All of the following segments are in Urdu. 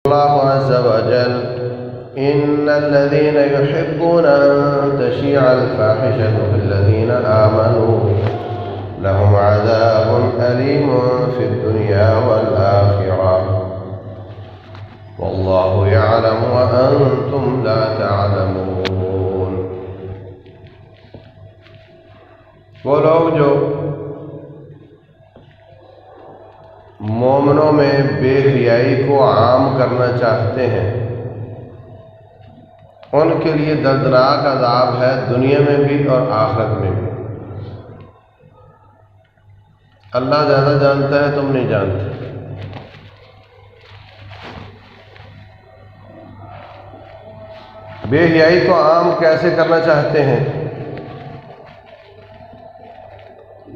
الله عز وجل إن الذين يحبون أن تشيع الفاحشة في الذين آمنوا لهم عذاب أليم في الدنيا والآخرة والله يعلم وأنتم لا تعلمون۔ وہ لوگ جو مومنوں میں بے حیائی کو عام کرنا چاہتے ہیں ان کے لیے دردناک عذاب ہے، دنیا میں بھی اور آخرت میں بھی۔ اللہ زیادہ جانتا ہے، تم نہیں جانتے۔ بے حیائی کو عام کیسے کرنا چاہتے ہیں؟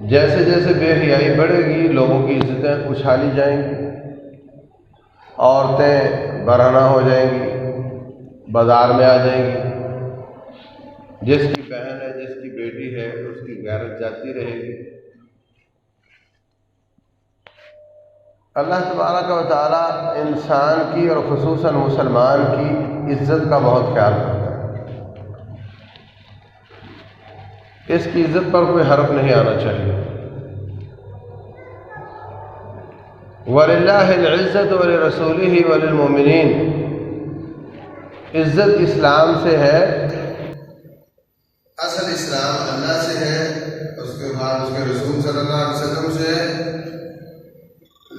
جیسے جیسے بے حیائی بڑھے گی لوگوں کی عزتیں اچھالی جائیں گی، عورتیں برہنہ ہو جائیں گی، بازار میں آ جائیں گی، جس کی بہن ہے جس کی بیٹی ہے اس کی غیرت جاتی رہے گی۔ اللہ تبارک و تعالی انسان کی اور خصوصاً مسلمان کی عزت کا بہت خیال کرتا ہے۔ اس کی عزت پر کوئی حرف نہیں آنا چاہیے۔ وَلِلَّهِ الْعِزَّةُ وَلِرَسُولِهِ وَلِلْمُؤْمِنِينَ، عزت اسلام سے ہے، اصل اسلام اللہ سے ہے، اس کے بعد اس کے رسول صلی اللہ علیہ وسلم سے ہے،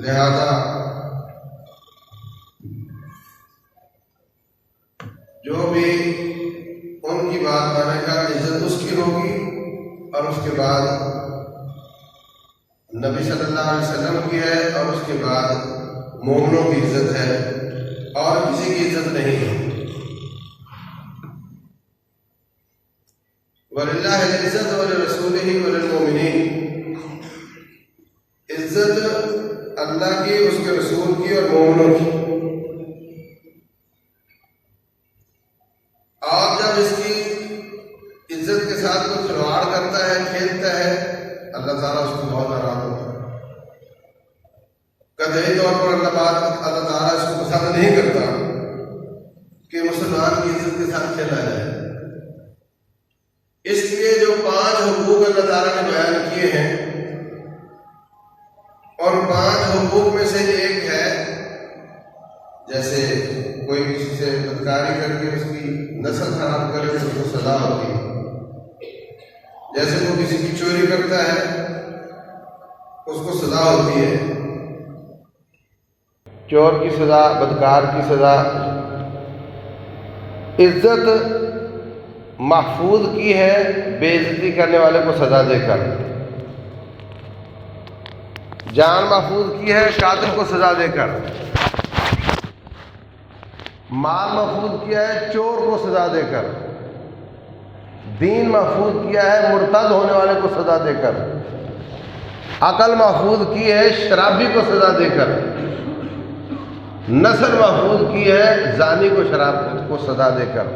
لہذا جو بھی ان کی بات مانے گا عزت اس کی ہوگی، اور اس کے بعد نبی صلی اللہ علیہ وسلم کی ہے، اور اس کے بعد مومنوں کی عزت ہے، اور کسی کی عزت نہیں ہے۔ وَلِلَّهِ الْعِزَّةُ وَلِرَسُولِهِ وَلِلْمُؤْمِنِينَ، عزت اللہ کی، اس کے رسول کی اور مومنوں کی۔ اور جب اس کی عزت کے ساتھ کوئی کھلواڑ کرتا ہے، کھیلتا ہے، اللہ تعالیٰ اس کو بہت ناراض ہوتا ہے۔ قطعی طور پر اللہ تعالیٰ اس کو پسند نہیں کرتا کہ مسلمان کی عزت کے ساتھ کھیلا جائے۔ اس لیے جو 5 حقوق اللہ تعالیٰ نے بیان کیے ہیں، اور 5 حقوق میں سے ایک ہے، جیسے کوئی کسی سے بدکاری کر کے اس کی نسل خراب کرے تو اس کو سزا ہوتی ہے، جیسے وہ کسی کی چوری کرتا ہے اس کو سزا ہوتی ہے، چور کی سزا، بدکار کی سزا۔ عزت محفوظ کی ہے بے عزتی کرنے والے کو سزا دے کر، جان محفوظ کی ہے قاتل کو سزا دے کر، مال محفوظ کیا ہے چور کو سزا دے کر، دین محفوظ کیا ہے مرتد ہونے والے کو سزا دے کر، عقل محفوظ کی ہے شرابی کو سزا دے کر، نسل محفوظ کی ہے زانی کو شراب کو سزا دے کر۔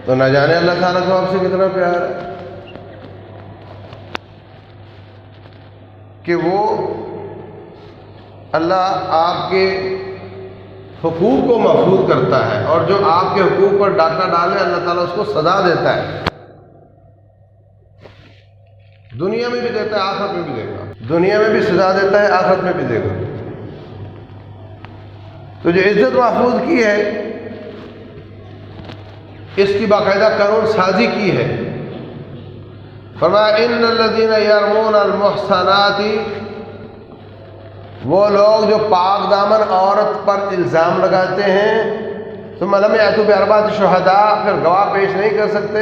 تو نہ جانے اللہ تعالیٰ کو آپ سے کتنا پیار ہے کہ وہ اللہ آپ کے حقوق کو محفوظ کرتا ہے، اور جو آپ کے حقوق پر ڈاکہ ڈالے اللہ تعالیٰ اس کو سزا دیتا ہے، دنیا میں بھی دیتا ہے آخرت میں بھی دے گا، دنیا میں بھی سزا دیتا ہے آخرت میں بھی دے گا۔ تو جو عزت محفوظ کی ہے اس کی باقاعدہ قانون سازی کی ہے۔ فرمایا ان الذین یرمون المحصنات، وہ لوگ جو پاک دامن عورت پر الزام لگاتے ہیں، ثم لم یأتوا بأربعة شہداء، پھر گواہ پیش نہیں کر سکتے،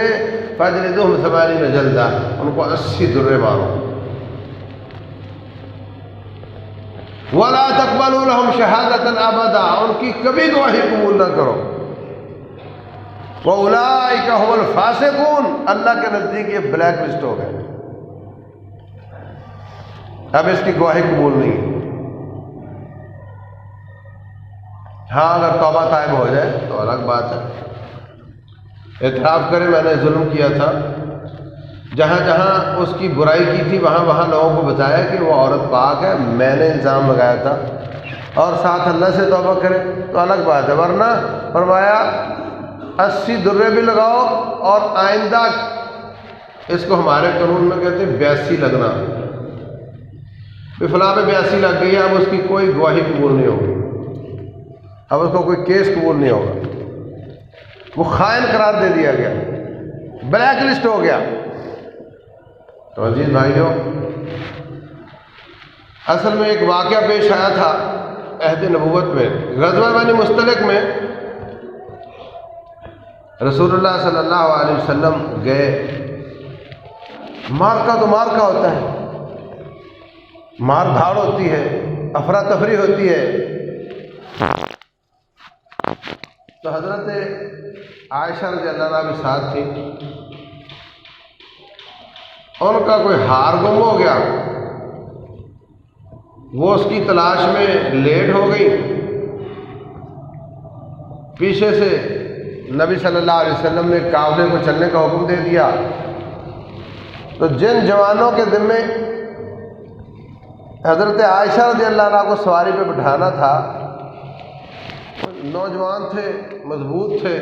فاجلدوہم 80 جلدہ، ان کو 80 درے مارو۔ ولا تقبلوا لهم شہادۃ ابدا، ان کی کبھی گواہی قبول نہ کرو۔ وَأُولَٰئِكَ هُمُ الْفَاسِقُونَ، اللہ کے نزدیک یہ بلیک لسٹ ہو گئے، اب اس کی گواہی قبول نہیں ہے۔ ہاں اگر توبہ طائب ہو جائے تو الگ بات ہے، اعتراف کرے میں نے ظلم کیا تھا، جہاں جہاں اس کی برائی کی تھی وہاں وہاں لوگوں کو بتایا کہ وہ عورت پاک ہے، میں نے الزام لگایا تھا، اور ساتھ اللہ سے توبہ کرے تو الگ بات ہے، ورنہ فرمایا 80 درے بھی لگاؤ اور آئندہ، اس کو ہمارے قانون میں کہتے ہیں 82 لگنا، فلاں پہ 82 لگ گئی ہے، اب اس کی کوئی گواہی قبول نہیں ہوگی، اب اس کو کوئی کیس قبول نہیں ہوگا، وہ خائن قرار دے دیا گیا، بلیک لسٹ ہو گیا۔ تو عزیز بھائیوں، اصل میں ایک واقعہ پیش آیا تھا عہد نبوت میں، غزوہ بنی مستلق میں رسول اللہ صلی اللہ علیہ وسلم گئے۔ مارکا تو مارکا ہوتا ہے، مار دھاڑ ہوتی ہے، افراتفری ہوتی ہے۔ تو حضرت عائشہ رضی اللہ عنہا بھی ساتھ تھی، ان کا کوئی ہار گم ہو گیا، وہ اس کی تلاش میں لیٹ ہو گئی۔ پیچھے سے نبی صلی اللہ علیہ وسلم نے قافلے کو چلنے کا حکم دے دیا، تو جن جوانوں کے ذمے حضرت عائشہ رضی اللہ عنہا کو سواری پہ بٹھانا تھا، نوجوان تھے، مضبوط تھے،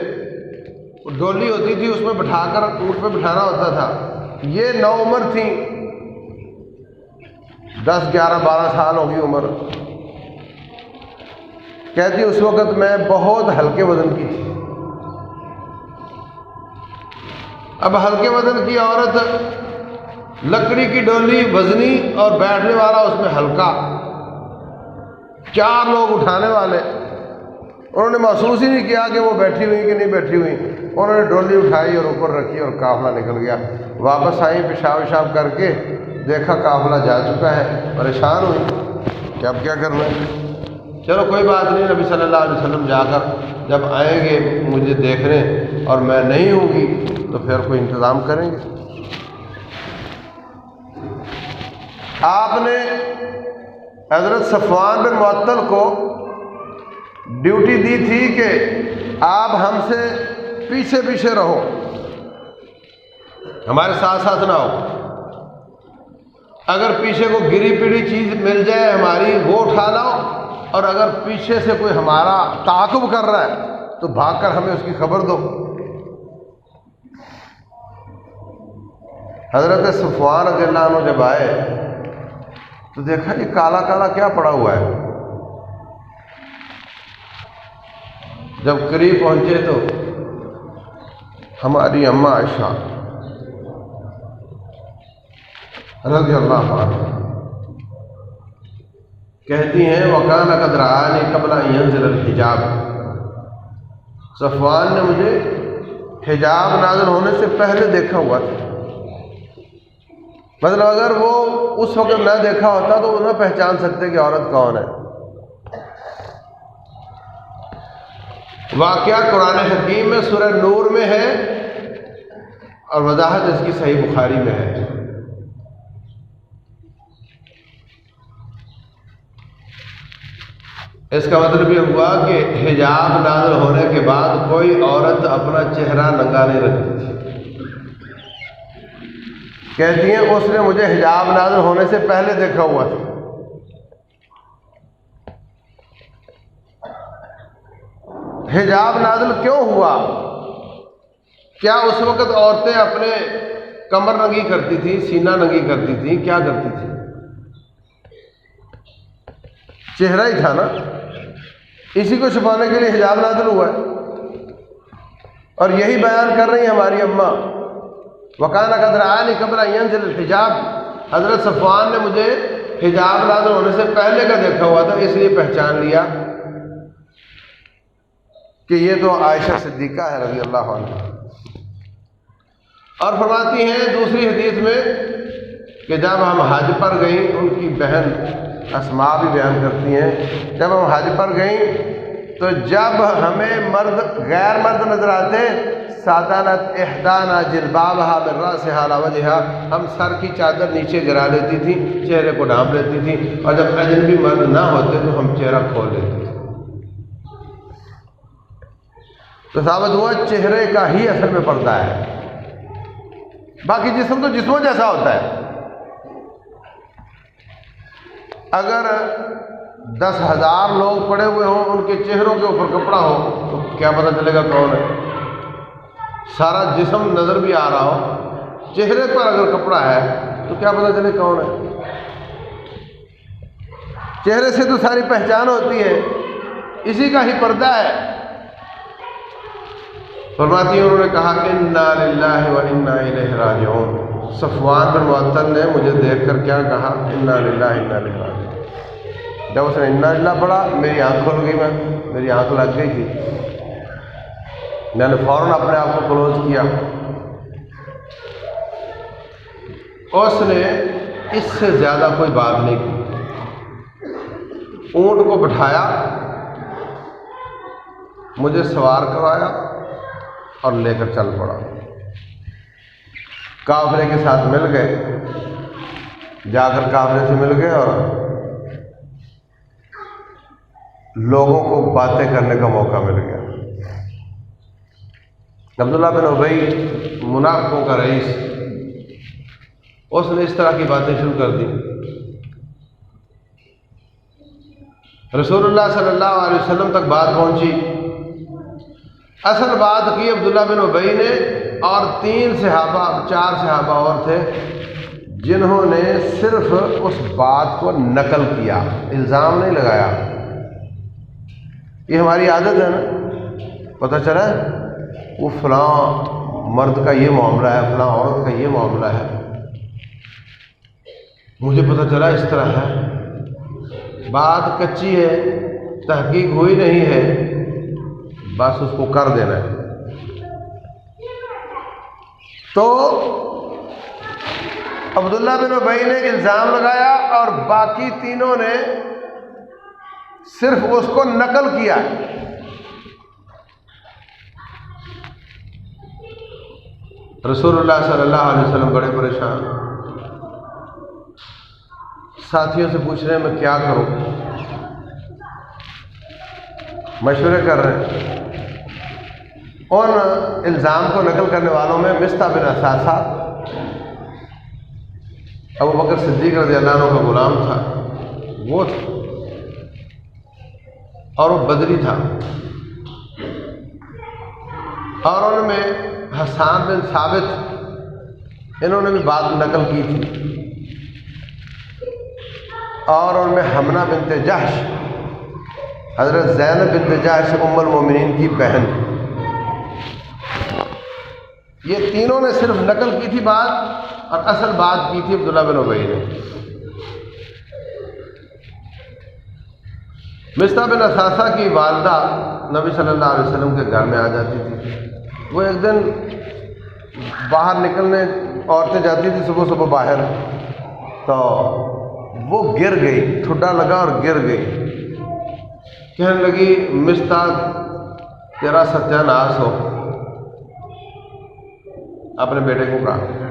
ڈولی ہوتی تھی اس میں بٹھا کر اونٹ پہ بٹھانا ہوتا تھا، یہ نو عمر تھیں، 10 11 12 سال ہوگی عمر۔ کہتی اس وقت میں بہت ہلکے وزن کی تھی۔ اب ہلکے وزن کی عورت، لکڑی کی ڈولی وزنی اور بیٹھنے والا اس میں ہلکا، 4 لوگ اٹھانے والے، انہوں نے محسوس ہی نہیں کیا کہ وہ بیٹھی ہوئی کہ نہیں بیٹھی ہوئی، انہوں نے ڈولی اٹھائی اور اوپر رکھی اور قافلہ نکل گیا۔ واپس آئیں پیشاب وشاب کر کے، دیکھا قافلہ جا چکا ہے، پریشان ہوئی کہ اب کیا کرنا ہے۔ چلو کوئی بات نہیں، نبی صلی اللہ علیہ وسلم جا کر جب آئیں گے مجھے دیکھنے اور میں نہیں ہوں گی تو پھر کوئی انتظام کریں گے۔ آپ نے حضرت صفوان بن معطل کو ڈیوٹی دی تھی کہ آپ ہم سے پیچھے پیچھے رہو، ہمارے ساتھ ساتھ نہ ہو، اگر پیچھے کو گری پڑی چیز مل جائے ہماری وہ اٹھا لاؤ، اور اگر پیچھے سے کوئی ہمارا تعاقب کر رہا ہے تو بھاگ کر ہمیں اس کی خبر دو۔ حضرت صفوان رضی اللہ عنہ جب آئے تو دیکھا یہ کالا کالا کیا پڑا ہوا ہے۔ جب قریب پہنچے تو ہماری اماں عائشہ رضی اللہ عنہ کہتی ہیں وَكَانَ قَدْ رَآنِي قَبْلَ أَن يَنزِلَ الْحِجَابُ، صفوان نے مجھے حجاب نازل ہونے سے پہلے دیکھا ہوا تھا۔ مطلب اگر وہ اس وقت نہ دیکھا ہوتا تو وہ نہ پہچان سکتے کہ عورت کون ہے۔ واقعہ قرآن حکیم میں سورہ نور میں ہے اور وضاحت اس کی صحیح بخاری میں ہے۔ اس کا مطلب یہ ہوا کہ حجاب نازل ہونے کے بعد کوئی عورت اپنا چہرہ ننگا نہیں رکھتی تھی۔ کہتی ہیں اس نے مجھے حجاب نازل ہونے سے پہلے دیکھا ہوا تھا۔ حجاب نازل کیوں ہوا؟ کیا اس وقت عورتیں اپنے کمر ننگی کرتی تھیں، سینہ ننگی کرتی تھیں، کیا کرتی تھیں؟ چہرہ ہی تھا نا، اسی کو چھپانے کے لیے حجاب نازل ہوا ہے۔ اور یہی بیان کر رہی ہیں ہماری اماں، وَكَانَ قَدْ رَآنِي قَبْلَ أَن يَنزِلَ الْحِجَابُ، حضرت صفوان نے مجھے حجاب نازل ہونے سے پہلے کا دیکھا ہوا تھا، اس لیے پہچان لیا کہ یہ تو عائشہ صدیقہ ہے رضی اللہ عنہ۔ اور فرماتی ہیں دوسری حدیث میں کہ جب ہم حج پر گئیں، ان کی بہن اسماء بھی بیان کرتی ہیں، جب ہم حج پر گئیں تو جب ہمیں مرد غیر مرد نظر آتے سادانت احدانا جلبابها من راسها على وجهها، ہم سر کی چادر نیچے گرا لیتی تھی، چہرے کو ڈھانپ لیتی تھی، اور جب اجنبی مرد نہ ہوتے تو ہم چہرہ کھول لیتے تھے۔ تو ثابت ہوا چہرے کا ہی اصل میں پردہ ہے، باقی جسم تو جسموں جیسا ہوتا ہے۔ اگر 10,000 لوگ پڑے ہوئے ہوں، ان کے چہروں کے اوپر کپڑا ہو تو کیا پتہ چلے گا کون ہے؟ سارا جسم نظر بھی آ رہا ہو، چہرے پر اگر کپڑا ہے تو کیا پتہ چلے کون ہے؟ چہرے سے تو ساری پہچان ہوتی ہے، اسی کا ہی پردہ ہے۔ فرماتی ہیں انہوں نے کہا کہ انا للہ و انا الیہ راجعون۔ صفوان بن معطل نے مجھے دیکھ کر کیا کہا؟ انا للہ انا الیہ راجعون۔ جب اس نے انا للہ پڑھا میری آنکھ کھل گئی، میری آنکھ لگ گئی تھی، میں نے فوراً اپنے آپ کو کلوز کیا۔ اس نے اس سے زیادہ کوئی بات نہیں کی، اونٹ کو بٹھایا، مجھے سوار کروایا اور لے کر چل پڑا۔ کافرے کے ساتھ مل گئے، جا کر کافرے سے مل گئے اور لوگوں کو باتیں کرنے کا موقع مل گیا۔ عبداللہ بن ابی منافقوں کا رئیس، اس نے اس طرح کی باتیں شروع کر دی۔ رسول اللہ صلی اللہ علیہ وسلم تک بات پہنچی۔ اصل بات کی عبداللہ بن ابی نے اور 4 صحابہ اور تھے جنہوں نے صرف اس بات کو نقل کیا، الزام نہیں لگایا۔ یہ ہماری عادت ہے نا، پتہ چلا وہ فلاں مرد کا یہ معاملہ ہے، فلاں عورت کا یہ معاملہ ہے، مجھے پتہ چلا اس طرح ہے، بات کچی ہے، تحقیق ہوئی نہیں ہے، بس اس کو کر دینا ہے۔ تو عبداللہ بن ابی نے الزام لگایا اور باقی تینوں نے صرف اس کو نقل کیا۔ رسول اللہ صلی اللہ علیہ وسلم بڑے پریشان، ساتھیوں سے پوچھ رہے ہیں میں کیا کروں، مشورے کر رہے ہیں۔ ان الزام کو نقل کرنے والوں میں مصطح بن اثاثہ ابو بکر صدیق رضی اللہ عنہ کا غلام تھا، وہ تھا، اور وہ بدری تھا، اور ان میں حسان بن ثابت، انہوں نے بھی بات نقل کی تھی، اور ان میں حمنہ بنت جحش، حضرت زینب بنت جحش ام المومنین کی بہن، یہ تینوں نے صرف نقل کی تھی بات، اور اصل بات کی تھی عبداللہ بن ابی نے۔ مصطح بن اثاثہ کی والدہ نبی صلی اللہ علیہ وسلم کے گھر میں آ جاتی تھی۔ وہ ایک دن باہر نکلنے، عورتیں جاتی تھی صبح صبح باہر، تو وہ گر گئی، ٹھڈا لگا اور گر گئی۔ کہنے لگی مصطح تیرا ستیہ ناش ہو، اپنے بیٹے کو کہا۔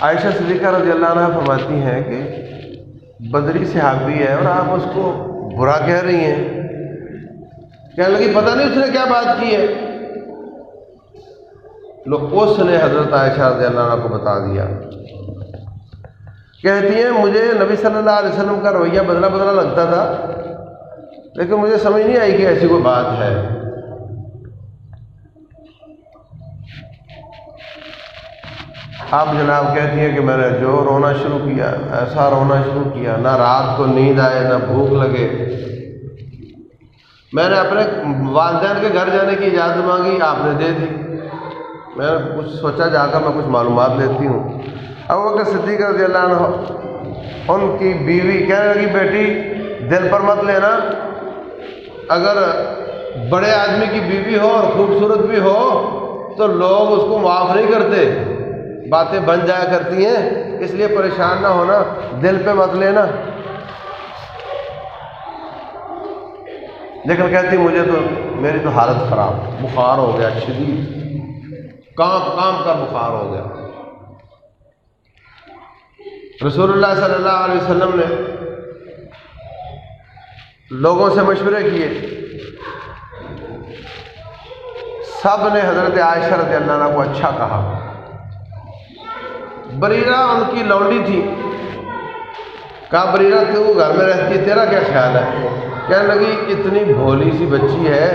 عائشہ صدیقہ رضی اللہ عنہ فرماتی ہیں کہ بدری صحابی ہے اور آپ اس کو برا کہہ رہی ہیں۔ کہنے لگی پتہ نہیں اس نے کیا بات کی ہے۔ اس نے حضرت عائشہ رضی اللہ عنہ کو بتا دیا۔ کہتی ہیں مجھے نبی صلی اللہ علیہ وسلم کا رویہ بدلا بدلا لگتا تھا، لیکن مجھے سمجھ نہیں آئی کہ ایسی کوئی بات ہے۔ آپ جناب کہتی ہیں کہ میں نے جو رونا شروع کیا، ایسا رونا شروع کیا، نہ رات کو نیند آئے نہ بھوک لگے۔ میں نے اپنے والدین کے گھر جانے کی اجازت مانگی، آپ نے دے دی۔ میں نے کچھ سوچا جا کر میں کچھ معلومات لیتی ہوں۔ ابو بکر صدیق رضی اللہ عنہ، ان کی بیوی کہنے لگی بیٹی دل پر مت لینا، اگر بڑے آدمی کی بیوی ہو اور خوبصورت بھی ہو تو لوگ اس کو معاف نہیں کرتے، باتیں بن جایا کرتی ہیں، اس لیے پریشان نہ ہونا، دل پہ مت لینا۔ لیکن کہتی مجھے تو میری تو حالت خراب، بخار ہو گیا شدید، کام کا بخار ہو گیا۔ رسول اللہ صلی اللہ علیہ وسلم نے لوگوں سے مشورے کیے، سب نے حضرت عائشہ رضی اللہ عنہ کو اچھا کہا۔ بریرہ ان کی لونڈی تھی، کہا بریرہ تو گھر میں رہتی ہے، تیرا کیا خیال ہے؟ کہنے لگی اتنی بھولی سی بچی ہے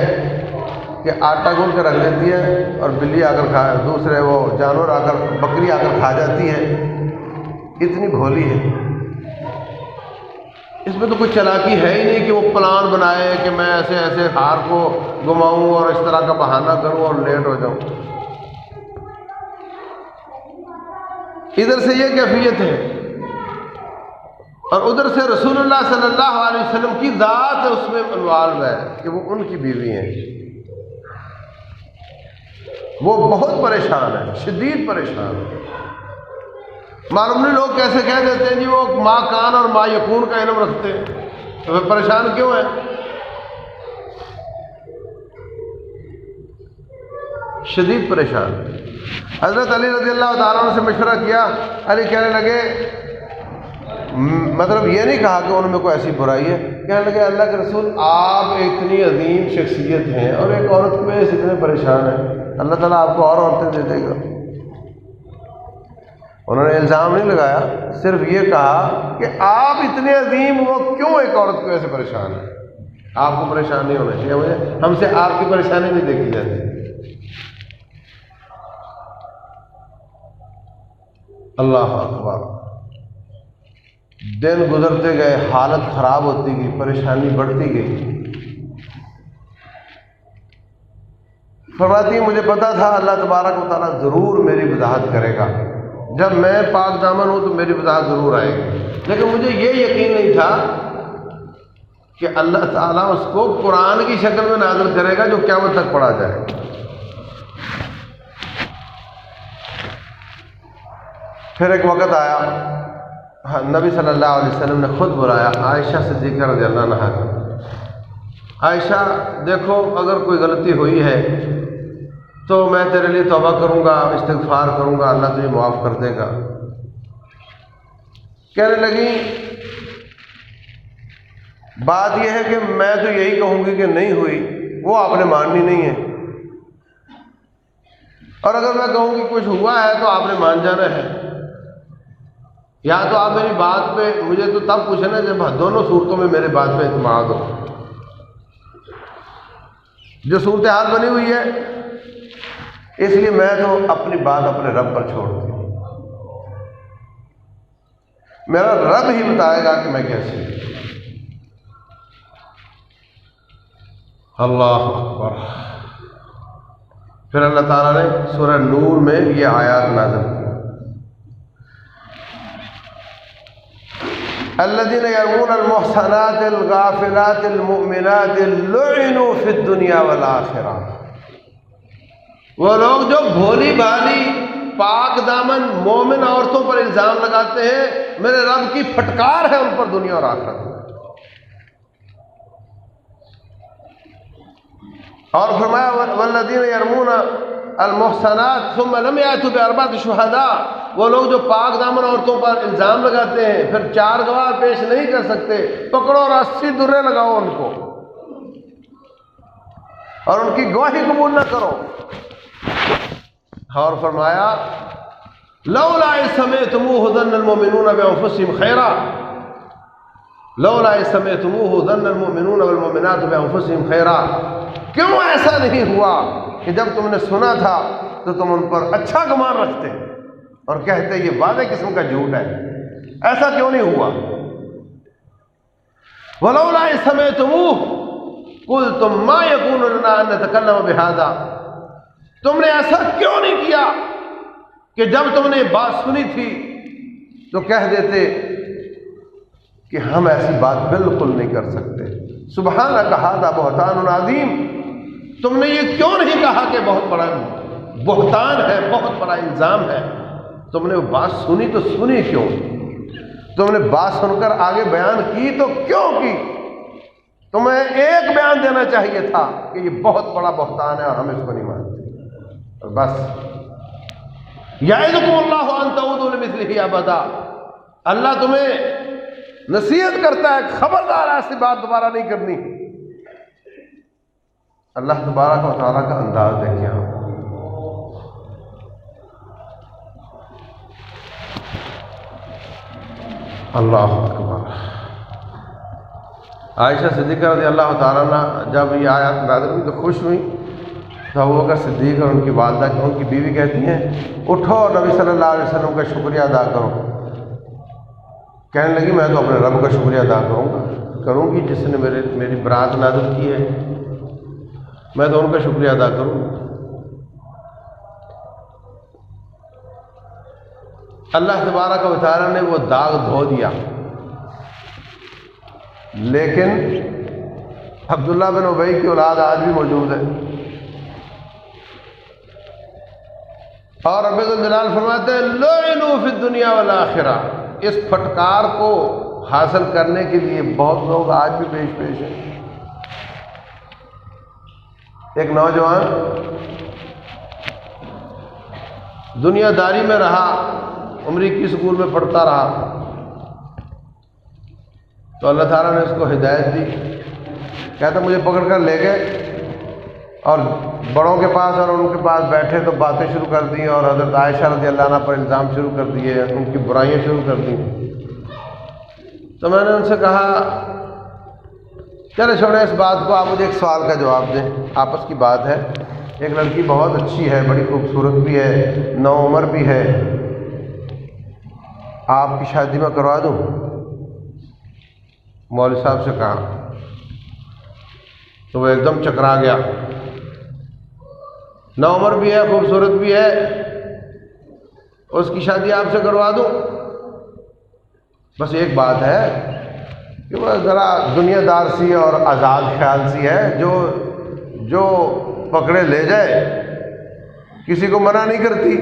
کہ آٹا گون کے رکھ دیتی ہے اور بلی آ کر کھا، دوسرے وہ جانور آ کر، بکری آ کر کھا جاتی ہے، اتنی بھولی ہے، اس میں تو کچھ چالاکی ہے ہی نہیں کہ وہ پلان بنائے کہ میں ایسے ایسے ہار کو گھماؤں اور اس طرح کا بہانہ کروں اور لیٹ ہو جاؤں۔ ادھر سے یہ کیفیت ہے، اور ادھر سے رسول اللہ صلی اللہ علیہ وسلم کی ذات اس میں انوالو ہے کہ وہ ان کی بیوی ہیں، وہ بہت پریشان ہے، شدید پریشان ہے۔ معلوم نہیں لوگ کیسے کہہ دیتے ہیں جی وہ ما کان اور ما یکون کا علم رکھتے ہیں، تو پھر پریشان کیوں ہے؟ شدید پریشان۔ حضرت علی رضی اللہ تعالیٰ عنہ سے مشورہ کیا، علی کہنے لگے، مطلب یہ نہیں کہا کہ ان میں کوئی ایسی برائی ہے، کہنے لگے اللہ کے رسول آپ اتنی عظیم شخصیت ہیں اور ایک عورت کی وجہ سے اتنے پریشان ہیں، اللہ تعالیٰ آپ کو اور عورتیں دے دے گا۔ انہوں نے الزام نہیں لگایا، صرف یہ کہا کہ آپ اتنے عظیم وہ کیوں ایک عورت کی وجہ سے پریشان ہیں، آپ کو پریشان نہیں ہونا چاہیے، مجھے ہم سے آپ کی پریشانی نہیں دیکھی جاتی۔ اللہ اکبر۔ دن گزرتے گئے، حالت خراب ہوتی گئی، پریشانی بڑھتی گئی۔ فرماتی مجھے پتا تھا اللہ تبارک و تعالیٰ ضرور میری وضاحت کرے گا، جب میں پاک دامن ہوں تو میری وضاحت ضرور آئے گی، لیکن مجھے یہ یقین نہیں تھا کہ اللہ تعالیٰ اس کو قرآن کی شکل میں نازل کرے گا جو قیامت تک پڑھا جائے۔ پھر ایک وقت آیا، نبی صلی اللہ علیہ وسلم نے خود بلایا عائشہ صدیقہ رضی اللہ عنہا کو، عائشہ دیکھو اگر کوئی غلطی ہوئی ہے تو میں تیرے لیے توبہ کروں گا، استغفار کروں گا، اللہ تجھے معاف کر دے گا۔ کہنے لگی بات یہ ہے کہ میں تو یہی کہوں گی کہ نہیں ہوئی، وہ آپ نے ماننی نہیں ہے، اور اگر میں کہوں گی کچھ ہوا ہے تو آپ نے مان جانا ہے، یا تو آپ میری بات پہ، مجھے تو تب پوچھنا جب دونوں صورتوں میں میرے بات پہ اعتماد ہو۔ جو صورتحال بنی ہوئی ہے اس لیے میں تو اپنی بات اپنے رب پر چھوڑتی ہوں، میرا رب ہی بتائے گا کہ میں کیسے۔ اللہ اکبر۔ پھر اللہ تعالیٰ نے سورہ نور میں یہ آیات نازل کی، الذين يرمون المحصنات الغافلات المؤمنات لعنوا في الدنيا والآخرة۔ وہ لوگ جو بھولی بھالی پاک دامن مومن عورتوں پر الزام لگاتے ہیں، میرے رب کی پھٹکار ہے ان پر دنیا اور آخرت میں۔ اور فرمایا والذین یرمون المحصنات ثم لم یأتوا بأربعة شہداء، وہ لوگ جو پاک دامن عورتوں پر الزام لگاتے ہیں پھر 4 گواہ پیش نہیں کر سکتے، پکڑو اور 80 درے لگاؤ ان کو اور ان کی گواہی قبول نہ کرو۔ اور فرمایا لولا اذ سمعتموه ظن المؤمنون بانفسهم خیرا، لولا اذ سمعتموه ظن المؤمنون والمؤمنات بانفسهم خیرا، کیوں ایسا نہیں ہوا کہ جب تم نے سنا تھا تو تم ان پر اچھا گمان رکھتے اور کہتے یہ واضح قسم کا جھوٹ ہے، ایسا کیوں نہیں ہوا؟ ولولا اذ سمعتموه قلتم ما يكون لنا ان نتكلم بهذا، تم نے ایسا کیوں نہیں کیا کہ جب تم نے بات سنی تھی تو کہہ دیتے کہ ہم ایسی بات بالکل نہیں کر سکتے، سبحانک ھذا بہتان عظیم، تم نے یہ کیوں نہیں کہا کہ بہت بڑا بہتان ہے، بہت بڑا الزام ہے؟ تم نے وہ بات سنی تو سنی کیوں؟ تم نے بات سن کر آگے بیان کی تو کیوں کی؟ تمہیں ایک بیان دینا چاہیے تھا کہ یہ بہت بڑا بہتان ہے اور ہم اس کو نہیں مانتے، اور بس۔ یعظکم اللہ ان تعودوا لمثلہ ابدا، اللہ تمہیں نصیحت کرتا ہے خبردار ایسی بات دوبارہ نہیں کرنی۔ اللہ تبارک و تعالیٰ کا انداز دیکھیں آپ، اللہ اکبر۔ عائشہ صدیقہ رضی اللہ تعالیٰ عنہ جب یہ آیات نازل ہوئی تو خوش ہوئی، تو ابوبکر صدیق اور ان کی والدہ ان کی بیوی کہتی ہیں اٹھو اور نبی صلی اللہ علیہ وسلم کا شکریہ ادا کرو۔ کہنے لگی میں تو اپنے رب کا شکریہ ادا کروں گی جس نے میری برات نازل کی ہے، میں تو ان کا شکریہ ادا کروں۔ اللہ تبارک و تعالیٰ نے وہ داغ دھو دیا، لیکن عبداللہ بن ابی کی اولاد آج بھی موجود ہے۔ اور رب الجلال فرماتے ہیں لعنوا فی الدنیا والآخرہ، اس پھٹکار کو حاصل کرنے کے لیے بہت لوگ آج بھی پیش ہیں۔ ایک نوجوان دنیا داری میں رہا، امریکی اسکول میں پڑھتا رہا، تو اللہ تعالیٰ نے اس کو ہدایت دی۔ کہتا مجھے پکڑ کر لے گئے اور بڑوں کے پاس اور ان کے پاس بیٹھے تو باتیں شروع کر دی اور حضرت عائشہ رضی اللہ عنہ پر الزام شروع کر دیے، ان کی برائیاں شروع کر دیں۔ تو میں نے ان سے کہا چلے چھوڑیں اس بات کو، آپ مجھے ایک سوال کا جواب دیں، آپس کی بات ہے، ایک لڑکی بہت اچھی ہے، بڑی خوبصورت بھی ہے، نوعمر بھی ہے، آپ کی شادی میں کروا دوں؟ مولوی صاحب سے کہا تو وہ ایک دم چکرا گیا، نوعمر بھی ہے، خوبصورت بھی ہے، اس کی شادی آپ سے کروا دوں؟ بس ایک بات ہے کہ وہ ذرا دنیا دار سی اور آزاد خیال سی ہے، جو پکڑے لے جائے، کسی کو منع نہیں کرتی۔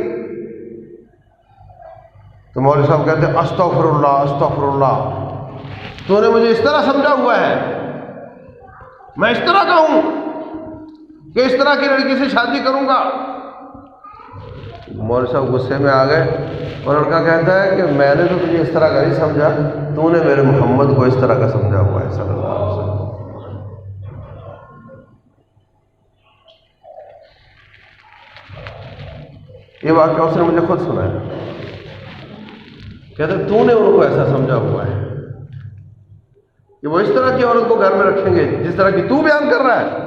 تو مولوی صاحب کہتے ہیں استغفر اللہ استغفر اللہ، تو نے مجھے اس طرح سمجھا ہوا ہے، میں اس طرح کا ہوں کہ اس طرح کی لڑکی سے شادی کروں گا؟ مولوی صاحب غصے میں آ گئے اور لڑکا کہتا ہے کہ میں نے تو تجھے اس طرح کا نہیں سمجھا، تو نے میرے محمد کو اس طرح کا سمجھا ہوا ہے صلی اللہ علیہ وسلم۔ یہ واقعہ اس نے مجھے خود سنایا، کہتے ہیں تو نے ان کو ایسا سمجھا ہوا ہے کہ وہ اس طرح کی عورت کو گھر میں رکھیں گے جس طرح کی تو بیان کر رہا ہے۔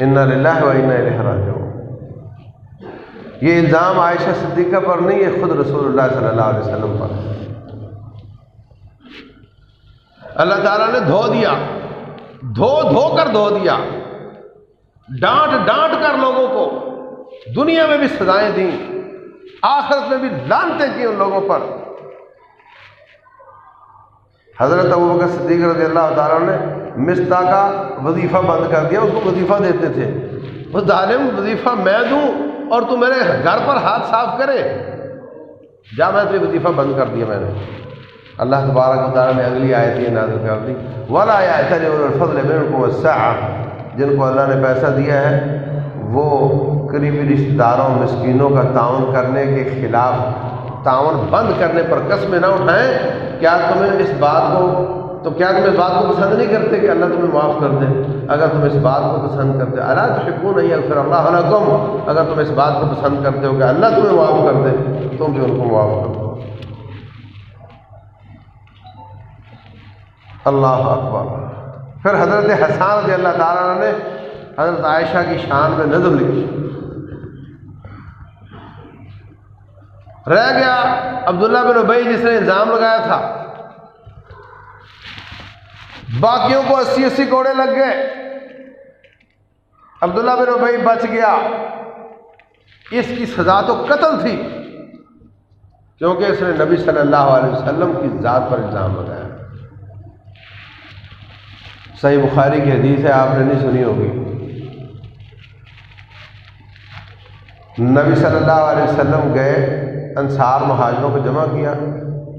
انا للہ و انا الیہ راجعون۔ یہ الزام عائشہ صدیقہ پر نہیں ہے، خود رسول اللہ صلی اللہ علیہ وسلم پر۔ اللہ تعالیٰ نے دھو دیا، دھو کر دھو دیا، ڈانٹ کر لوگوں کو دنیا میں بھی سزائیں دیں، آخرت میں بھی لعنتیں کی ان لوگوں پر۔ حضرت ابوبکر صدیق رضی اللہ تعالیٰ نے مصطح کا وظیفہ بند کر دیا، اس کو وظیفہ دیتے تھے، وہ ظالم وظیفہ میں دوں اور تو میرے گھر پر ہاتھ صاف کرے، جا میں تو یہ وظیفہ بند کر دیا میں نے۔ اللہ تبارک و تعالیٰ نے اگلی آیت یہ نازل کر دی وَلَا يَأْتَلِ أُولُو الْفَضْلِ مِنْكُمْ وَالسَّعَةِ، جن کو اللہ نے پیسہ دیا ہے وہ قریبی رشتہ داروں مسکینوں کا تعاون کرنے کے خلاف تعاون بند کرنے پر قسمیں نہ اٹھائیں۔ کیا تم اس بات کو پسند نہیں کرتے کہ اللہ تمہیں معاف کر دے؟ اگر تم اس بات کو پسند کرتے، الا تحبون ان یغفر اللہ لکم، اگر تم اس بات کو پسند کرتے ہو کہ اللہ تمہیں معاف کر دے، تم بھی ان کو معاف کر دو۔ اللہ اکبر۔ پھر حضرت حسان رضی اللہ تعالیٰ عنہ نے حضرت عائشہ کی شان میں نظم لکھی، رہ گیا عبداللہ بن ابی جس نے الزام لگایا تھا، باقیوں کو 80 کوڑے لگ گئے، عبداللہ بن ابی بچ گیا۔ اس کی سزا تو قتل تھی کیونکہ اس نے نبی صلی اللہ علیہ وسلم کی ذات پر الزام لگایا۔ صحیح بخاری کی حدیث ہے، آپ نے نہیں سنی ہوگی، نبی صلی اللہ علیہ وسلم گئے، انصار مہاجروں کو جمع کیا،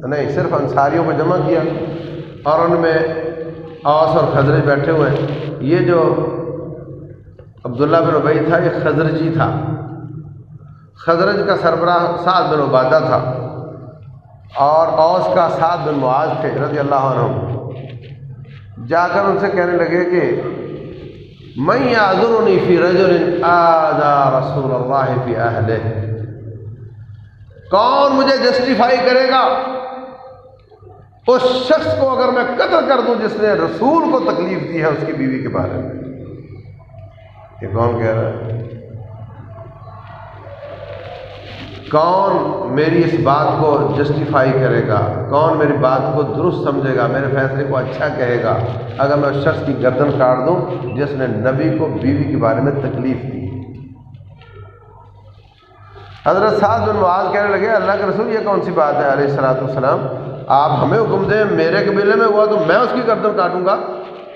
نہیں صرف انصاریوں کو جمع کیا، اور ان میں اوس اور خزرج بیٹھے ہوئے ہیں۔ یہ جو عبداللہ بن ابی تھا یہ خزرجی تھا، خزرج کا سربراہ سعد بن عبادہ تھا، اور اوس کا سعد بن معاذ تھے رضی اللہ عنہ۔ جا کر ان سے کہنے لگے کہ من یعذرنی فی رجل آذی رسول اللہ فی اہلہ، کون مجھے جسٹیفائی کرے گا اس شخص کو اگر میں قتل کر دوں جس نے رسول کو تکلیف دی ہے اس کی بیوی کے بارے میں. یہ کون کہہ رہا ہے؟ کون میری اس بات کو جسٹیفائی کرے گا؟ کون میری بات کو درست سمجھے گا، میرے فیصلے کو اچھا کہے گا اگر میں اس شخص کی گردن کاٹ دوں جس نے نبی کو بیوی کے بارے میں تکلیف دی؟ حضرت سعد بن معاذ کہنے لگے اللہ کے رسول یہ کون سی بات ہے علیہ الصلوۃ والسلام، آپ ہمیں حکم دیں میرے قبیلے میں ہوا تو میں اس کی گردن کاٹوں گا،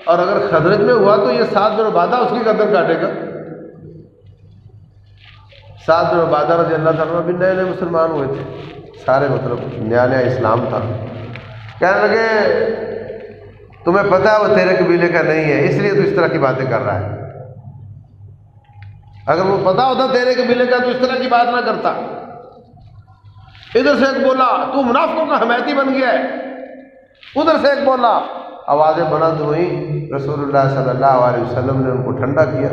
اور اگر خزرج میں ہوا تو یہ سعد بن عبادہ اس کی گردن کاٹے گا. سعد بن عبادہ رضی اللہ تعالیٰ بھی نئے نئے مسلمان ہوئے تھے، سارے مطلب نیا نیا اسلام تھا. کہنے لگے تمہیں پتہ ہے وہ تیرے قبیلے کا نہیں ہے اس لیے تو اس طرح کی باتیں کر رہا ہے، اگر وہ پتہ ہوتا تیرے قبیلے کا تو اس طرح کی بات نہ کرتا. ادھر سے ایک بولا تو منافقوں کا حمایتی بن گیا ہے، ادھر سے ایک بولا، آوازیں بلند ہوئیں. رسول اللہ صلی اللہ علیہ وسلم نے ان کو ٹھنڈا کیا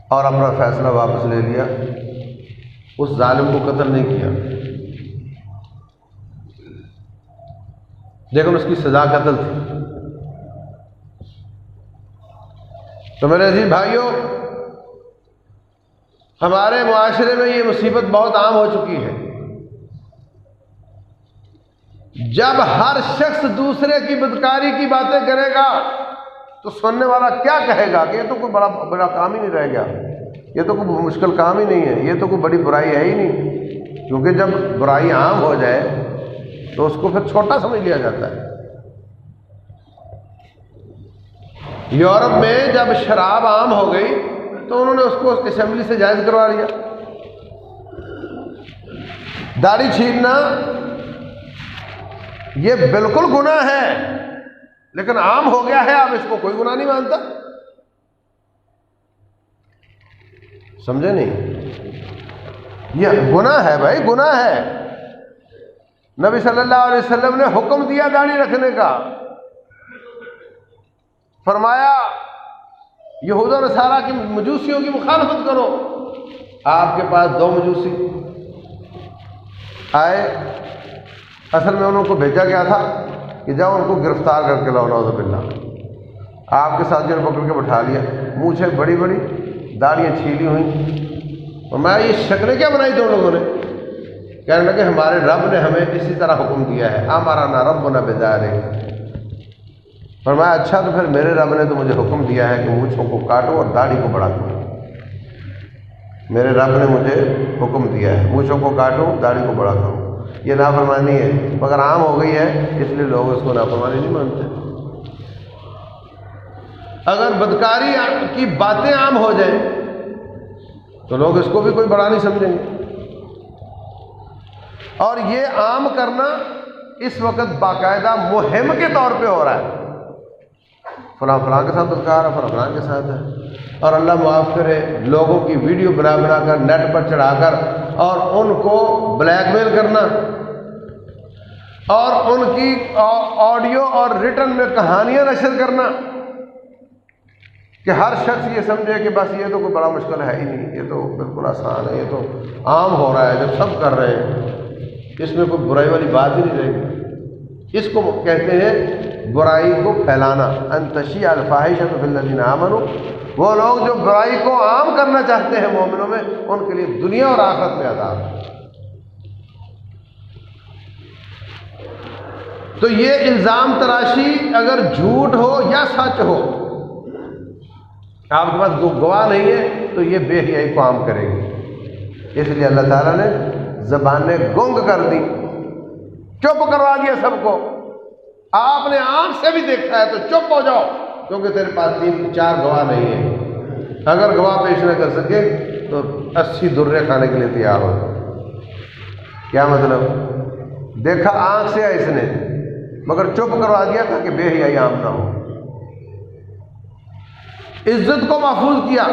اور اپنا فیصلہ واپس لے لیا، اس ظالم کو قتل نہیں کیا، لیکن اس کی سزا قتل تھی. تو میرے عزیز بھائیوں، ہمارے معاشرے میں یہ مصیبت بہت عام ہو چکی ہے. جب ہر شخص دوسرے کی بدکاری کی باتیں کرے گا تو سننے والا کیا کہے گا کہ یہ تو کوئی بڑا کام ہی نہیں رہ گیا، یہ تو کوئی مشکل کام ہی نہیں ہے، یہ تو کوئی بڑی برائی ہے ہی نہیں. کیونکہ جب برائی عام ہو جائے تو اس کو پھر چھوٹا سمجھ لیا جاتا ہے. یورپ میں جب شراب عام ہو گئی تو انہوں نے اس کو اسمبلی سے جائز کروا لیا. داڑھی چھیلنا یہ بالکل گناہ ہے، لیکن عام ہو گیا ہے، اب اس کو کوئی گناہ نہیں مانتا. سمجھے نہیں؟ یہ گناہ ہے بھائی، گناہ ہے. نبی صلی اللہ علیہ وسلم نے حکم دیا داڑھی رکھنے کا، فرمایا یہود و نصارہ کی مجوسیوں کی مخالفت کرو. آپ کے پاس 2 مجوسی آئے، اصل میں انہوں کو بھیجا گیا تھا کہ جاؤ ان کو گرفتار کر کے لاؤ، نعوذ باللہ. آپ کے ساتھ جن پکڑ کے بٹھا لیا، مونچھیں بڑی بڑی، داڑیاں چھیلی ہوئیں. اور میں یہ شکلیں کیا بنائی تم لوگوں نے؟ کہنے لگے ہمارے رب نے ہمیں اسی طرح حکم دیا ہے، امرنا ربنا بذلک. فرمایا اچھا تو پھر میرے رب نے تو مجھے حکم دیا ہے کہ مونچھوں کو کاٹو اور داڑھی کو بڑھا دو. میرے رب نے مجھے حکم دیا ہے مونچھوں کو کاٹو داڑھی کو بڑھا دو. یہ نافرمانی ہے، مگر عام ہو گئی ہے اس لیے لوگ اس کو نافرمانی نہیں مانتے. اگر بدکاری کی باتیں عام ہو جائیں تو لوگ اس کو بھی کوئی بڑا نہیں سمجھیں گے. اور یہ عام کرنا اس وقت باقاعدہ مہم کے طور پہ ہو رہا ہے. فلاں فلاں کے ساتھ بدکار ہے، فلاں فلاں کے ساتھ ہے. اور اللہ معاف کرے، لوگوں کی ویڈیو بنا بنا کر نیٹ پر چڑھا کر اور ان کو بلیک میل کرنا اور ان کی آڈیو اور ریٹن میں کہانیاں نشر کرنا کہ ہر شخص یہ سمجھے کہ بس یہ تو کوئی بڑا مشکل ہے ہی نہیں، یہ تو بالکل آسان ہے، یہ تو عام ہو رہا ہے جب سب کر رہے ہیں، اس میں کوئی برائی والی بات ہی نہیں رہے گی. اس کو کہتے ہیں برائی کو پھیلانا. ان تشیع الفاحشۃ فی الذین آمنوا، وہ لوگ جو برائی کو عام کرنا چاہتے ہیں مومنوں میں، ان کے لیے دنیا اور آخرت میں عذاب ہے. تو یہ الزام تراشی اگر جھوٹ ہو یا سچ ہو، آپ کے پاس گواہ نہیں ہے تو یہ بے حیائی کو عام کرے گی. اس لیے اللہ تعالیٰ نے زبانیں گنگ کر دی، چپ کروا دیا سب کو. آپ نے آنکھ سے بھی دیکھا ہے تو چپ ہو جاؤ، کیونکہ تیرے پاس 3-4 گواہ نہیں ہیں. اگر گواہ پیش نہ کر سکے تو 80 درے کھانے کے لیے تیار ہو جاؤ. کیا مطلب؟ دیکھا آنکھ سے اس نے، مگر چپ کروا دیا تھا کہ بے حیائی عام نہ ہو. عزت کو محفوظ کیا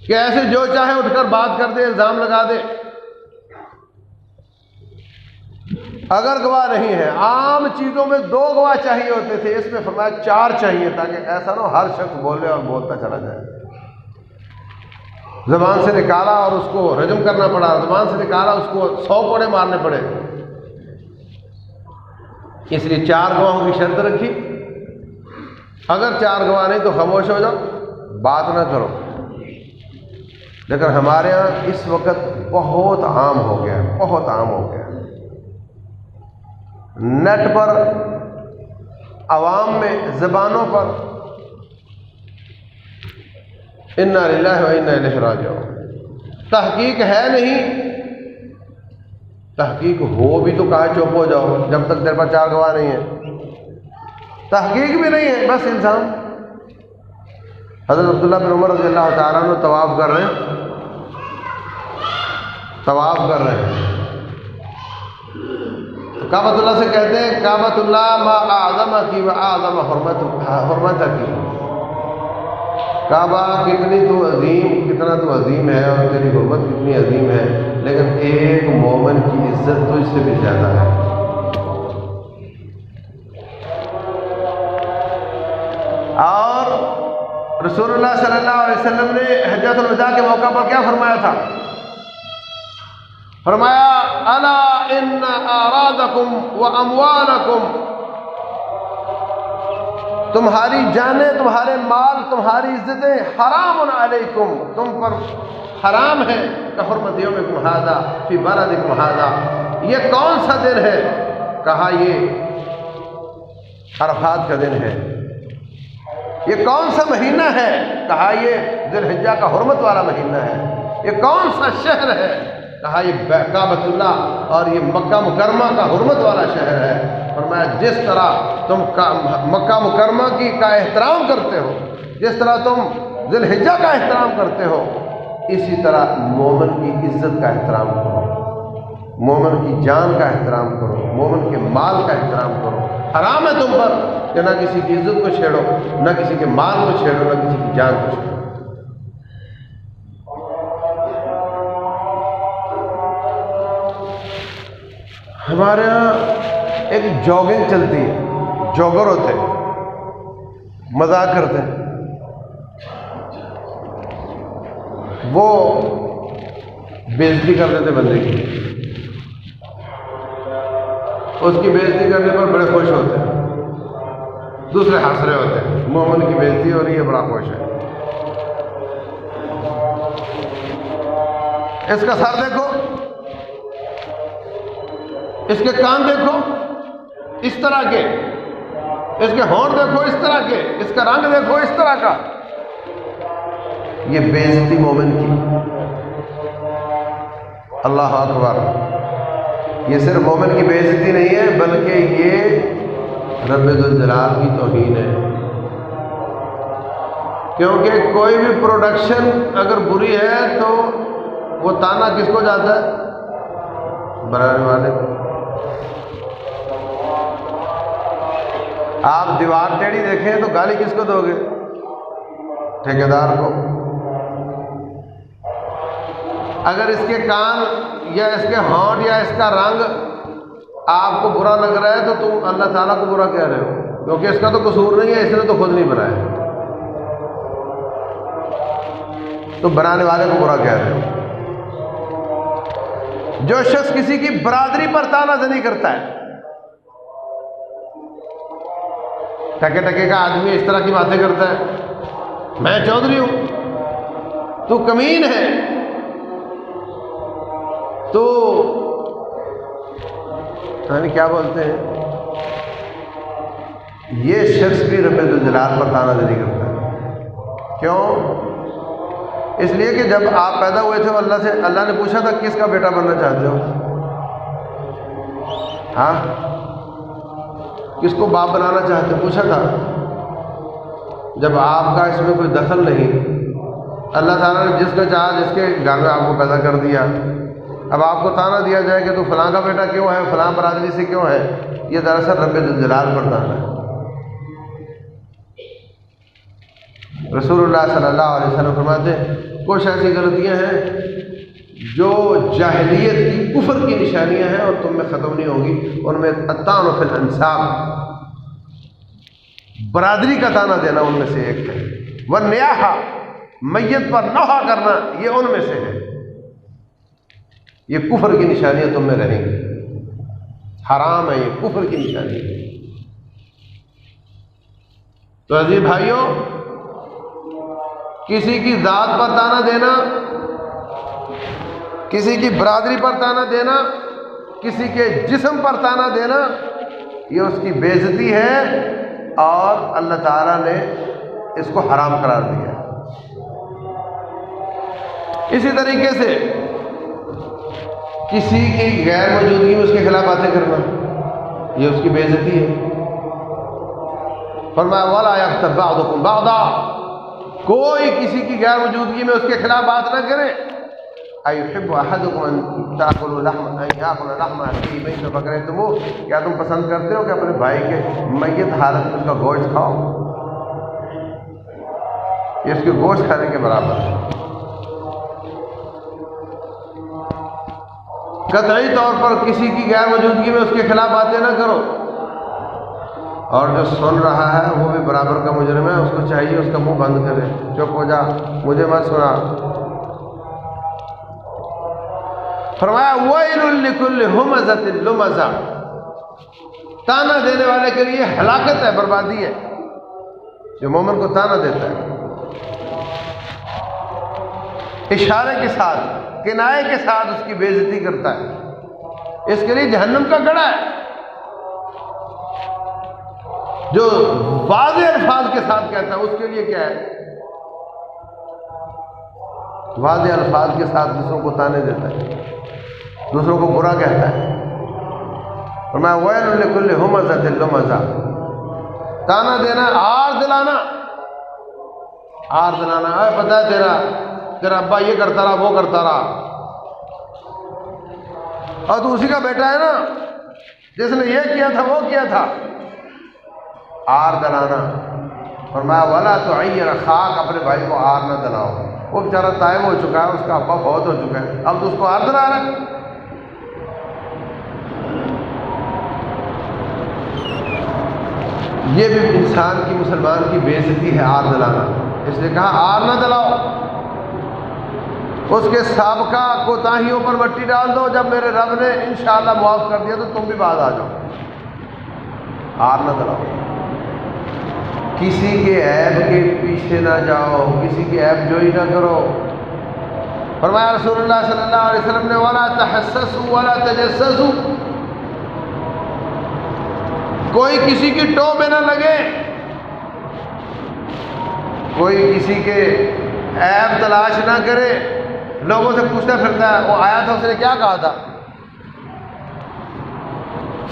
کہ ایسے جو چاہے اٹھ کر بات کر دے، الزام لگا دے. اگر گواہ نہیں ہے، عام چیزوں میں 2 گواہ چاہیے ہوتے تھے، اس میں فرمایا 4 چاہیے، تاکہ ایسا نہ ہو ہر شخص بولے اور بولتا چلا جائے. زبان سے نکالا اور اس کو رجم کرنا پڑا، زبان سے نکالا اس کو 100 کوڑے مارنے پڑے. اس لیے 4 گواہوں کی شرط رکھی، اگر 4 گواہ نہیں تو خاموش ہو جاؤ، بات نہ کرو۔ لیکن ہمارے ہاں اس وقت بہت عام ہو گیا، بہت عام ہو گیا، نیٹ پر، عوام میں، زبانوں پر انا للہ و انا الیہ راجعون۔ تحقیق ہے نہیں، تحقیق ہو بھی تو کہا چپ ہو جاؤ جب تک تیرے پاس 4 گواہ نہیں ہے، تحقیق بھی نہیں ہے، بس انسان۔ حضرت عبداللہ بن عمر رضی اللہ تعالیٰ عنہ طواف کر رہے ہیں، طواف کر رہے ہیں، تو کعبۃ اللہ سے کہتے ہیں کعبۃ اللہ ما اعظمک و اعظم حرمتک، کعبہ کتنی تو عظیم، کتنا تو عظیم ہے اور تیری حرمت کتنی عظیم ہے، لیکن ایک مومن کی عزت تو اس سے بھی زیادہ ہے۔ اور رسول اللہ صلی اللہ علیہ وسلم نے حجۃ الوداع کے موقع پر کیا فرمایا تھا؟ فرمایا الا ان اعراضکم واموالکم، تمہاری جانیں، تمہارے مال، تمہاری عزتیں حرام علیکم، تم پر حرام ہے، کحرمت یومکم ھذا فی بلدکم ھذا، یہ کون سا دن ہے؟ کہا یہ عرفات کا دن ہے۔ یہ کون سا مہینہ ہے؟ کہا یہ ذی الحجہ کا حرمت والا مہینہ ہے۔ یہ کون سا شہر ہے؟ کہا یہ کعبۃ اللہ اور یہ مکہ مکرمہ کا حرمت والا شہر ہے۔ فرمایا جس طرح تم مکہ مکرمہ کا احترام کرتے ہو، جس طرح تم ذی الحجہ کا احترام کرتے ہو، اسی طرح مومن کی عزت کا احترام کرو، مومن کی جان کا احترام کرو، مومن کے مال کا احترام کرو۔ حرام ہے تم پر کہ نہ کسی کی عزت کو چھیڑو، نہ کسی کے مال کو چھیڑو، نہ کسی کی جان کو چھیڑو۔ ہمارے یہاں ایک جاگنگ چلتی ہے، جاگر ہوتے ہیں، مذاق کرتے ہیں، وہ بےعزتی کر دیتے بندے کی، اس کی بےعزتی کرنے پر بڑے خوش ہوتے ہیں، دوسرے ہنس رہے ہوتے ہیں، مومن کی بےعزتی ہو رہی ہے، بڑا خوش ہے۔ اس کا سر دیکھو، اس کے کان دیکھو اس طرح کے، اس کے ہونٹ دیکھو اس طرح کے، اس کا رنگ دیکھو اس طرح کا۔ یہ بےعزتی مومن کی۔ اللہ اکبر، یہ صرف مومن کی بےعزتی نہیں ہے بلکہ یہ رب ذوالجلال کی توہین ہے، کیونکہ کوئی بھی پروڈکشن اگر بری ہے تو وہ تانا کس کو جاتا ہے؟ بنانے والے کو۔ آپ دیوار ٹیڑھی دیکھیں تو گالی کس کو دو گے؟ ٹھیکیدار کو۔ اگر اس کے کان یا اس کے ہونٹ یا اس کا رنگ آپ کو برا لگ رہا ہے تو تم اللہ تعالیٰ کو برا کہہ رہے ہو، کیونکہ اس کا تو قصور نہیں ہے، اس نے تو خود نہیں بنایا، تو بنانے والے کو برا کہہ رہے ہو۔ جو شخص کسی کی برادری پر تانا زنی کرتا ہے، ٹکے ٹکے کا آدمی اس طرح کی باتیں کرتا ہے، میں چودھری ہوں، تو کمین ہے، تو یعنی کیا بولتے ہیں، یہ شخص بھی رب ذوالجلال پر تانا زنی کرتا ہے۔ کیوں؟ اس لیے کہ جب آپ پیدا ہوئے تھے اللہ نے پوچھا تھا کس کا بیٹا بننا چاہتے ہو؟ ہاں، کس کو باپ بنانا چاہتے ہو؟ پوچھا تھا۔ جب آپ کا اس میں کوئی دخل نہیں، اللہ تعالیٰ نے جس کا چاہا جس کے گھر میں آپ کو پیدا کر دیا، اب آپ کو تانا دیا جائے کہ تو فلاں کا بیٹا کیوں ہے، فلاں برادری سے کیوں ہے، یہ دراصل رب ذوالجلال پر تانا ہے۔ رسول اللہ صلی اللہ علیہ وسلم فرماتے ہیں کچھ ایسی غلطیاں ہیں جو جاہلیت کی، کفر کی نشانیاں ہیں اور تم میں ختم نہیں ہوں گی۔ ان میں الطعن فی الانساب، برادری کا تانا دینا ان میں سے ایک ہے، والنیاحہ، میت پر نوحہ کرنا، یہ ان میں سے ہے۔ یہ کفر کی نشانیاں تم میں رہیں گی، حرام ہے، یہ کفر کی نشانی ہے۔ تو عزیز بھائیوں، کسی کی ذات پر تانا دینا، کسی کی برادری پر تانا دینا، کسی کے جسم پر تانا دینا، یہ اس کی بے عزتی ہے اور اللہ تعالیٰ نے اس کو حرام قرار دیا۔ اسی طریقے سے کسی کی غیر موجودگی میں اس کے خلاف باتیں کرنا، یہ اس کی بے عزتی ہے۔ فرمایا وَلَا يَغْتَبْ بَعْضُكُمْ بَعْضًا، کوئی کسی کی غیر موجودگی میں اس کے خلاف بات نہ کرے۔ أَيُحِبُّ أَحَدُكُمْ أَن تَأْكُلَ لَحْمَ أَخِيهِ مَيْتًا فَكَرِهْتُمُوهُ، کیا تم پسند کرتے ہو کہ اپنے بھائی کے میت حالت میں اس کا گوشت کھاؤ؟ یہ اس کے گوشت کھانے کے برابر ہے۔ قطعی طور پر کسی کی غیر موجودگی میں اس کے خلاف باتیں نہ کرو، اور جو سن رہا ہے وہ بھی برابر کا مجرم ہے، اس کو چاہیے اس کا منہ بند کرے، چپ ہو جا، مجھے مت سنا۔ فرمایا وَيْلٌ لِكُلِّ ہُمَزَةٍ لُمَزَةٍ، تانا دینے والے کے لیے ہلاکت ہے، بربادی ہے، جو مومن کو تانا دیتا ہے، اشارے کے ساتھ، کنائے کے ساتھ اس کی بے عزتی کرتا ہے، اس کے لیے جہنم کا گڑھا ہے۔ جو واضح الفاظ کے ساتھ کہتا ہے اس کے لیے کیا ہے؟ واضح الفاظ کے ساتھ دوسروں کو تانے دیتا ہے، دوسروں کو برا کہتا ہے۔ فرمایا وَيْلٌ لِكُلِّ ہُمَزَةٍ لُمَزَةٍ، تانا دینا، آر دلانا، آر دلانا، اے پتہ ہے تیرا ابا یہ کرتا رہا، وہ کرتا رہا، اور تو اسی کا بیٹا ہے نا جس نے یہ کیا تھا وہ کیا تھا، آر دلانا۔ فرمایا وَلَا تُعَيِّرْ أَخَاكَ، اپنے بھائی کو آر نہ دلاؤ، وہ بیچارہ طائب ہو چکا ہے، اس کا ابا فوت ہو چکا ہے، اب تو اس کو آر دلا رہا ہے۔ یہ بھی انسان کی، مسلمان کی بے عزتی ہے، آر دلانا، اس نے کہا آر نہ دلاؤ، اس کے سابقہ کوتاہیوں پر مٹی ڈال دو، جب میرے رب نے انشاءاللہ معاف کر دیا تو تم بھی بعد آ جاؤ، آر نہ دلاؤ۔ کسی کے عیب کے پیچھے نہ جاؤ، کسی کی عیب جوئی نہ کرو۔ فرمایا رسول اللہ صلی اللہ علیہ وسلم نے وَلَا تَحَسَّسُوا وَلَا تَجَسَّسُوا، کوئی کسی کی ٹو میں نہ لگے، کوئی کسی کے عیب تلاش نہ کرے، لوگوں سے پوچھتا پھرتا ہے وہ آیا تھا اس نے کیا کہا تھا،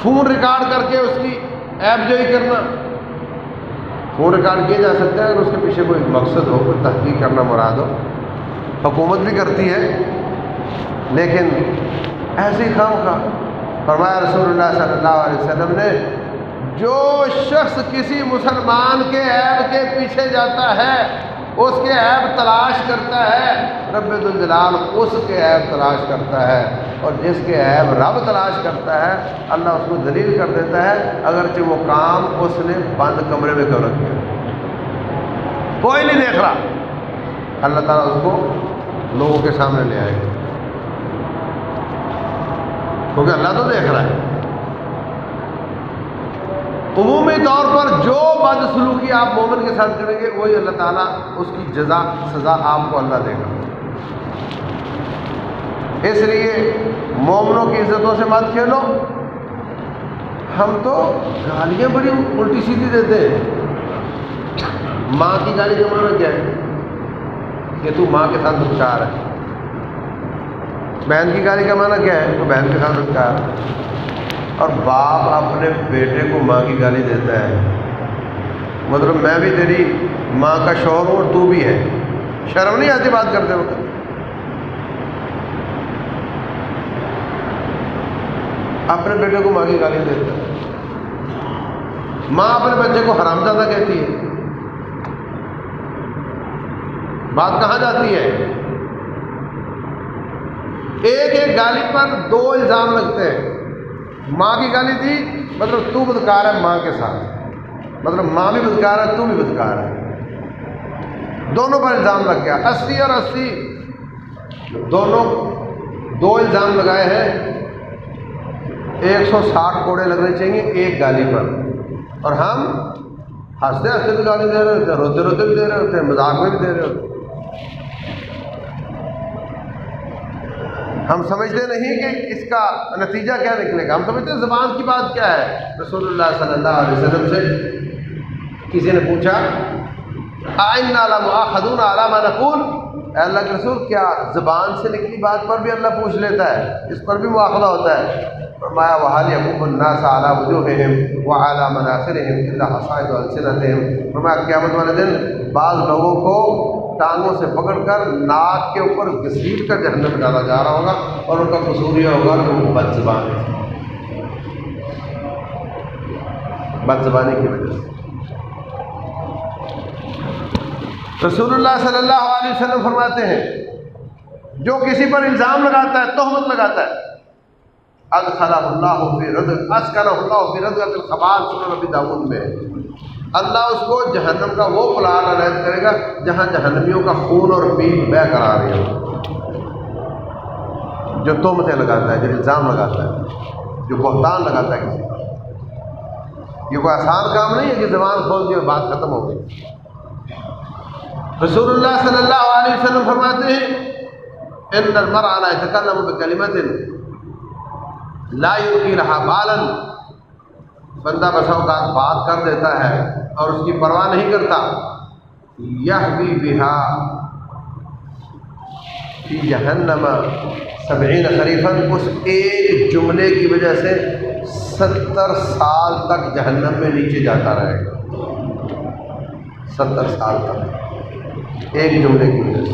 فون ریکارڈ کر کے اس کی عیب جوئی کرنا۔ فون ریکارڈ کیا جا سکتا ہے اگر اس کے پیچھے کوئی مقصد ہو، کوئی تحقیق کرنا مراد ہو، حکومت بھی کرتی ہے، لیکن ایسی خواہ۔ فرمایا رسول اللہ صلی اللہ علیہ وسلم نے جو شخص کسی مسلمان کے عیب کے پیچھے جاتا ہے، اس کے عیب تلاش کرتا ہے، رب ذوالجلال اس کے عیب تلاش کرتا ہے، اور جس کے عیب رب تلاش کرتا ہے اللہ اس کو ذلیل کر دیتا ہے، اگرچہ وہ کام اس نے بند کمرے میں کیوں نہ کیا، کوئی نہیں دیکھ رہا، اللہ تعالیٰ اس کو لوگوں کے سامنے لے آئے گا، کیونکہ اللہ تو دیکھ رہا ہے۔ عمومی طور پر جو بدسلوکی آپ مومن کے ساتھ کریں گے وہی اللہ تعالیٰ اس کی جزا سزا آپ کو اللہ دے گا۔ اس لیے مومنوں کی عزتوں سے مت کھیلو۔ ہم تو گالیاں بڑی الٹی سیدھی دیتے ہیں۔ ماں کی گالی کا معنی کیا ہے کہ تو ماں کے ساتھ بدکار ہے، بہن کی گالی کا معنی کیا ہے تو بہن کے ساتھ بدکار ہے، اور باپ اپنے بیٹے کو ماں کی گالی دیتا ہے، مطلب میں بھی تیری ماں کا شوہر ہوں اور تو بھی ہے، شرم نہیں آتی بات کرتے وقت؟ اپنے بیٹے کو ماں کی گالی دیتا ہے، ماں اپنے بچے کو حرامزادہ کہتی ہے، بات کہاں جاتی ہے؟ ایک ایک گالی پر دو الزام لگتے ہیں، ماں کی گالی دی مطلب تو بدکار ہے ماں کے ساتھ، مطلب ماں بھی بدکار ہے تو بھی بدکار ہے، دونوں پر الزام لگ گیا، 80 اور 80 دونوں دو الزام لگائے ہیں، 160 کوڑے لگنے چاہیے ایک گالی پر، اور ہم ہنستے ہنستے بھی گالی دے رہے ہوتے ہیں، روتے روتے بھی دے رہے ہوتے ہیں، مذاق میں بھی دے رہے ہوتے ہیں۔ ہم سمجھتے نہیں کہ اس کا نتیجہ کیا نکلے گا، ہم سمجھتے ہیں زبان کی بات کیا ہے۔ رسول اللہ صلی اللہ علیہ وسلم سے کسی نے پوچھا آئنا لمؤاخذون علی ما نقول، اے اللہ کے رسول کیا زبان سے نکلی بات پر بھی اللہ پوچھ لیتا ہے، اس پر بھی مواخذہ ہوتا ہے؟ فرمایا وَهَلْ يَكُبُّ النَّاسَ عَلَى وُجُوهِهِمْ وَعَلَى مَنَاخِرِهِمْ إِلَّا حَصَائِدُ أَلْسِنَتِهِمْ۔ فرمایا قیامت والے دن بعض لوگوں کو ٹانگوں سے پکڑ کر ناک کے اوپر گھسیٹ کر جہنم میں ڈالا جا رہا ہوگا، اور ان کا قصور یہ ہوگا کہ وہ بد زبان ہے، بد زبانی کی وجہ سے۔ رسول اللہ صلی اللہ علیہ وسلم فرماتے ہیں جو کسی پر الزام لگاتا ہے، تہمت لگاتا ہے، ادخلہ اللہ فی رد اسکنہ اللہ فی ردغۃ الخبال، سنن نبی داؤد میں اللہ اس کو جہنم کا وہ پلاٹ عنایت کرے گا جہاں جہنمیوں کا خون اور پیپ بہہ کر آ رہی ہو۔ جو تہمتیں لگاتا ہے، جو الزام لگاتا ہے، جو بہتان لگاتا ہے کسی پر، یہ کوئی آسان کام نہیں ہے کہ زبان کھول دی اور بات ختم ہو گئی۔ رسول اللہ صلی اللہ علیہ وسلم فرماتے ہیں ان المرء لا يتكلم بكلمة لا يلقي لها بالا، بندہ بسا اوقات بات کر دیتا ہے اور اس کی پرواہ نہیں کرتا، یحوی بها فی جہنم 70 خریفا، اس ایک جملے کی وجہ سے 70 سال تک جہنم میں نیچے جاتا رہے گا، 70 سال تک ایک جملے کی وجہ سے۔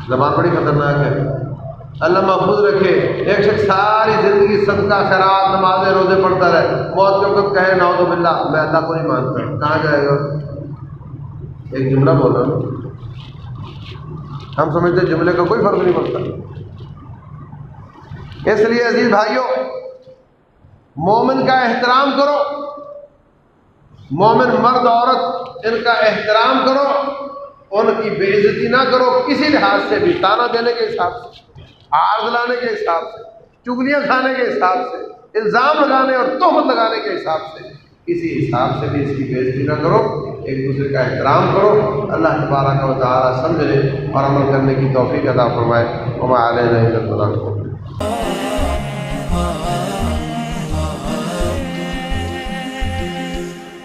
زبان بڑی خطرناک ہے، اللہ محفوظ رکھے۔ ایک شخص ساری زندگی صدقہ خیرات نمازیں روزے پڑھتا رہے، موت کے وقت کہے نعوذ باللہ میں اللہ کو نہیں مانتا، کہاں جائے گا؟ ایک جملہ بولا نا، ہم سمجھتے جملے کا کوئی فرق نہیں پڑتا۔ اس لیے عزیز بھائیوں، مومن کا احترام کرو، مومن مرد عورت ان کا احترام کرو، ان کی بے عزتی نہ کرو کسی لحاظ سے بھی، تانا دینے کے حساب سے، عار دلانے کے حساب سے، چگلیاں کھانے کے حساب سے، الزام لگانے اور تہمت لگانے کے حساب سے، کسی حساب سے بھی اس کی بے عزتی نہ کرو، ایک دوسرے کا احترام کرو۔ اللہ تبارک و تعالی سمجھنے اور عمل کرنے کی توفیق عطا فرمائے۔ وما علینا الا البلاغ۔